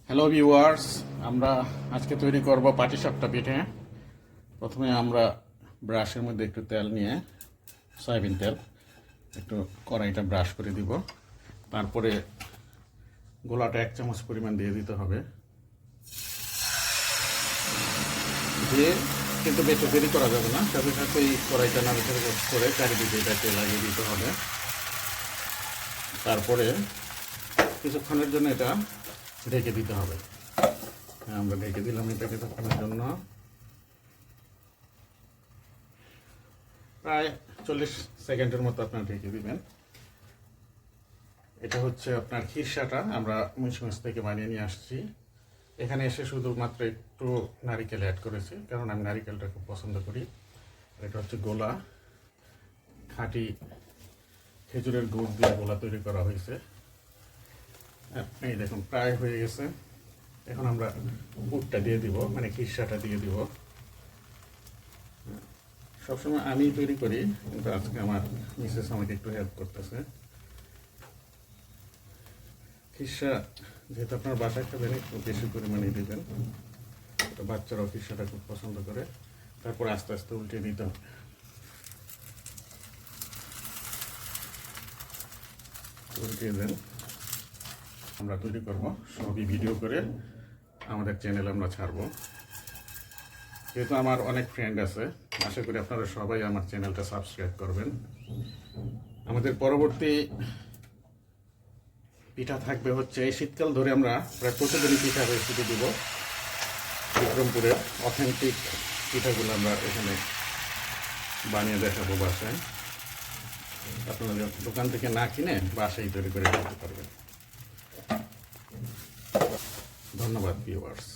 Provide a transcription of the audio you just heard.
Hello viewers, আমরা আজকে তৈরি করব পাটিসাপটা পিঠে। প্রথমে আমরা ব্রাশের মধ্যে একটু তেল নিয়ে, সয়াবিন তেল, একটু কড়াইটা ব্রাশ করে দিব। তারপরে গোলাটা 1 চামচ পরিমাণ দিয়ে দিতে হবে। দিয়ে কিন্তু বেশি দেরি করা যাবে না, সাথে সাথে এই কড়াইটা নাড়াচাড়া করে চারিদিকে এটাকে লাগিয়ে দিতে হবে। তারপরে কিছুক্ষণের জন্য এটা ঢেকে দিতে হবে। আমরা ঢেকে দিলাম এটা কিছুক্ষণের জন্য, প্রায় 40 সেকেন্ডের মতো আপনার ঢেকে দিবেন। এটা হচ্ছে আপনার খিরসাটা, আমরা মুন্সিগঞ্জ থেকে বানিয়ে নিয়ে আসছি। এখানে এসে শুধুমাত্র একটু নারিকেল অ্যাড করেছি, কারণ আমি নারিকেলটা খুব পছন্দ করি। এটা হচ্ছে গোলা, খাঁটি খেজুরের গুড় দিয়ে গোলা তৈরি করা হয়েছে। এই দেখুন প্রায় হয়ে গেছে। এখন আমরা গুড়টা দিয়ে দিব, মানে খিরসাটা দিয়ে দিব। সবসময় আমি তৈরি করি, কিন্তু আজকে আমার মিসেস আমাকে একটু হেল্প করতেছে। খিরসা যেহেতু আপনার বাসায় খাবেন, একটু বেশি পরিমাণে দেবেন, বাচ্চারাও খিরসাটা খুব পছন্দ করে। তারপর আস্তে আস্তে উল্টে দিতে হবে। উল্টিয়ে দেন। আমরা তৈরি করব, সবই ভিডিও করে আমাদের চ্যানেলে আমরা ছাড়বো। যেহেতু আমার অনেক ফ্রেন্ড আছে, আশা করি আপনারা সবাই আমার চ্যানেলটা সাবস্ক্রাইব করবেন। আমাদের পরবর্তী পিঠা থাকবে হচ্ছে, এই শীতকাল ধরে আমরা প্রায় প্রতিদিনই পিঠা রেসিপি দিব। বিক্রমপুরের অথেন্টিক পিঠাগুলো আমরা এখানে বানিয়ে দেখাবো বাসায়। আপনারা দোকান থেকে না কিনে বাসায় তৈরি করে খেতে পারবেন। ধন্যবাদ ভিউয়ার্স।